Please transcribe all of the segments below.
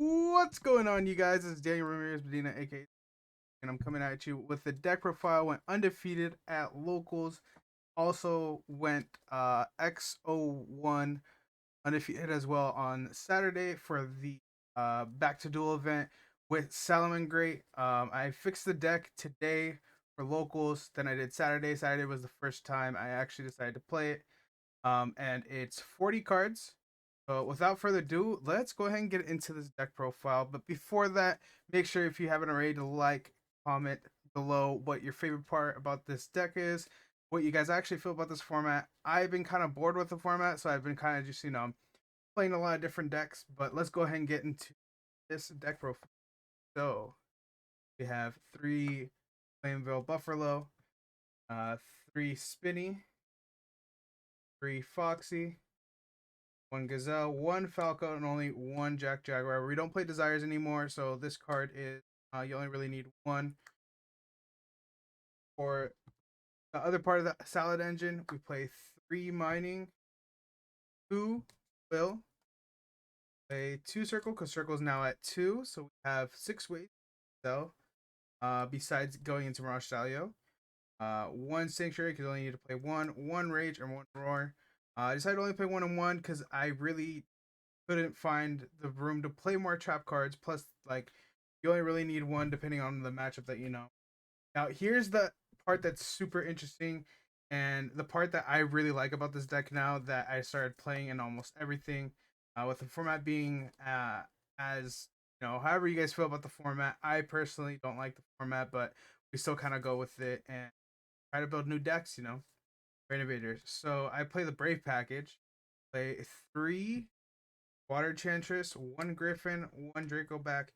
What's going on, you guys? It's Daniel Ramirez Medina, aka, and I'm coming at you with the deck profile. Went undefeated at locals. Also went X01 undefeated as well on Saturday for the back to duel event with Salamangreat. I fixed the deck today for locals. Then I did Saturday. Saturday was the first time I actually decided to play it. And it's 40 cards. So without further ado, let's go ahead and get into this deck profile. But before that, make sure if you haven't already to like, comment below what your favorite part about this deck is, what you guys actually feel about this format. I've been kind of bored with the format, so I've been kind of just, playing a lot of different decks. But let's go ahead and get into this deck profile. So we have 3 Plainville Buffalo, uh, 3 Spinny, 3 Foxy, 1 Gazelle, 1 Falco, and only 1 Jack Jaguar. We don't play Desires anymore, so this card is you only really need 1. For the other part of the Salad Engine, we play 3 Mining, 2 Will, play 2 Circle, because Circle is now at 2, so we have 6 ways to sell, besides going into Mirage Stalio. 1 Sanctuary, because I only need to play 1 Rage, and 1 Roar. I decided to only play 1 and 1 because I really couldn't find the room to play more trap cards. Plus, like, you only really need 1 depending on the matchup that you know. Now, here's the part that's super interesting, and the part that I really like about this deck now that I started playing in almost everything. With the format being as however you guys feel about the format. I personally don't like the format, but we still kind of go with it and try to build new decks. For innovators. So I play the Brave package. Play 3 Water Chantress, 1 Griffin, 1 Draco back,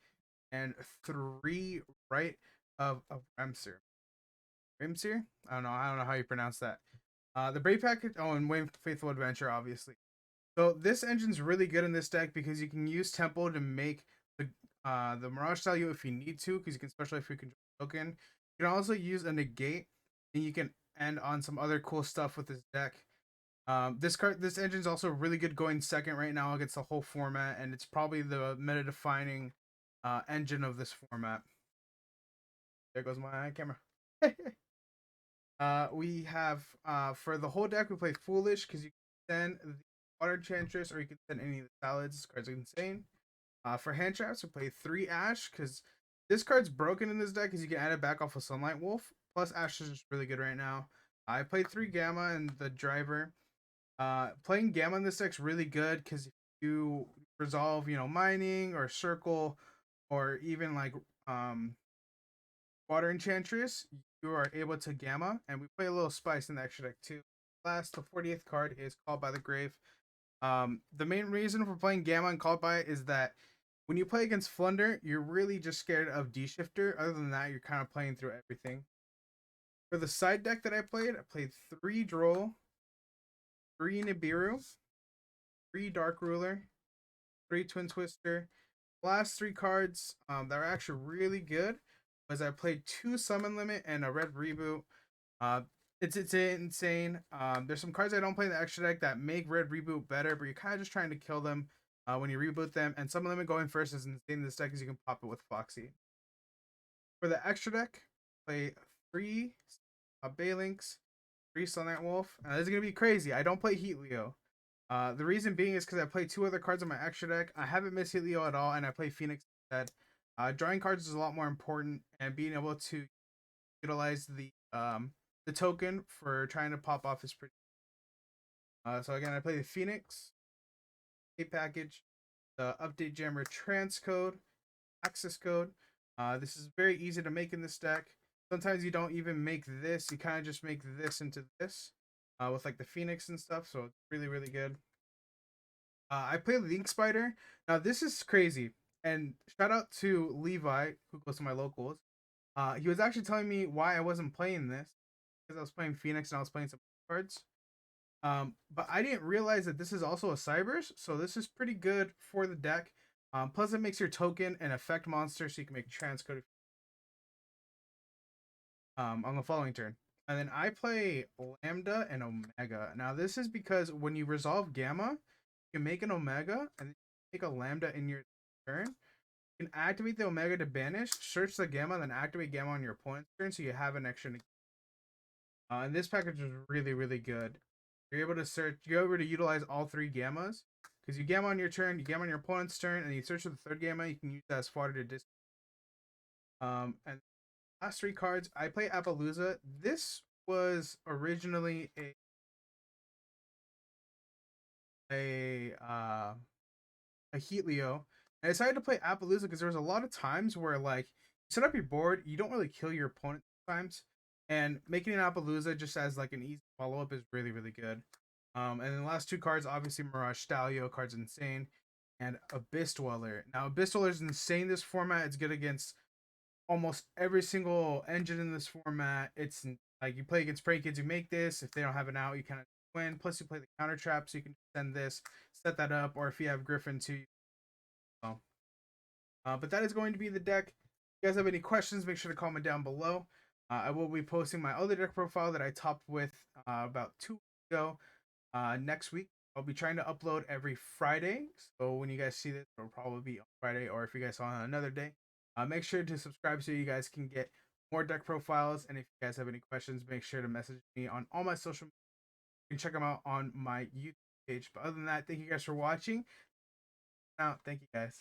and 3 Right of Remsir. Remsir? I don't know how you pronounce that. The Brave package. Oh, and Wayne Faithful Adventure, obviously. So this engine's really good in this deck because you can use Tempo to make the Mirage Stalio if you need to, because you can special if you can token. You can also use a negate, and you can end on some other cool stuff with this deck. This engine's also really good going second right now against the whole format, and it's probably the meta-defining engine of this format. There goes my camera. We have for the whole deck we play Foolish because you can send the Water Chantress or you can send any of the salads. This card's insane. For hand traps we play 3 Ash because this card's broken in this deck because you can add it back off of Sunlight Wolf. Plus Ash is just really good right now. I played 3 Gamma and the Driver. Playing Gamma in this deck's really good because if you resolve, mining or circle, or even like Water Enchantress, you are able to Gamma, and we play a little spice in the extra deck too. Last, the 40th card is Called by the Grave. The main reason for playing Gamma and Called by it is that when you play against Flunder, you're really just scared of D-Shifter. Other than that, you're kind of playing through everything. For the side deck that I played 3 Droll, 3 Nibiru, 3 Dark Ruler, 3 Twin Twister. Last 3 cards that are actually really good was I played 2 Summon Limit and a Red Reboot. Uh, it's insane. There's some cards I don't play in the extra deck that make Red Reboot better, but you're kind of just trying to kill them when you reboot them. And Summon Limit going first is insane in this deck because you can pop it with Foxy. For the extra deck, play 3 Balinks, 3 Sunlight Wolf. And this is going to be crazy. I don't play Heat Leo. The reason being is because I play 2 other cards in my extra deck. I haven't missed Heat Leo at all, and I play Phoenix instead. Drawing cards is a lot more important, and being able to utilize the token for trying to pop off is pretty. So again, I play the Phoenix a package, the update jammer transcode, access code. This is very easy to make in this deck. Sometimes you don't even make this; you kind of just make this into this with like the Phoenix and stuff. So it's really really good. I play Link Spider. Now this is crazy, and shout out to Levi who goes to my locals. He was actually telling me why I wasn't playing this because I was playing Phoenix and I was playing some cards. But I didn't realize that this is also a Cybers, so this is pretty good for the deck. Plus, it makes your token an effect monster, so you can make transcode on the following turn. And then I play Lambda and Omega. Now, this is because when you resolve Gamma, you can make an Omega and make a Lambda in your turn. You can activate the Omega to banish, search the Gamma, then activate Gamma on your opponent's turn, so you have an extra. And this package is really, really good. You're able to search, you're able to utilize all three Gammas. Because you Gamma on your turn, you Gamma on your opponent's turn, and you search for the third Gamma, you can use that as fodder to dis. And last three cards, I play Appaloosa. This was originally a a Heatleo. And I decided to play Appaloosa because there was a lot of times where like you set up your board, you don't really kill your opponent sometimes, and making an Appaloosa just as like an easy follow up is really really good. And then the last two cards, obviously Mirage Stalio, card's insane, and Abyss Dweller. Now Abyss Dweller is insane this format. It's good against almost every single engine in this format. It's like you play against Prey Kids, you make this. If they don't have an out, you kind of win. Plus, you play the counter trap, so you can send this, set that up, or if you have Griffin too. So, but that is going to be the deck. If you guys have any questions, make sure to comment down below. I will be posting my other deck profile that I topped with about 2 weeks ago. Next week, I'll be trying to upload every Friday. So when you guys see this, it'll probably be on Friday, or if you guys saw it on another day, make sure to subscribe so you guys can get more deck profiles. And if you guys have any questions, make sure to message me on all my social media. You can check them out on my YouTube page. But other than that, thank you guys for watching. Now, thank you guys.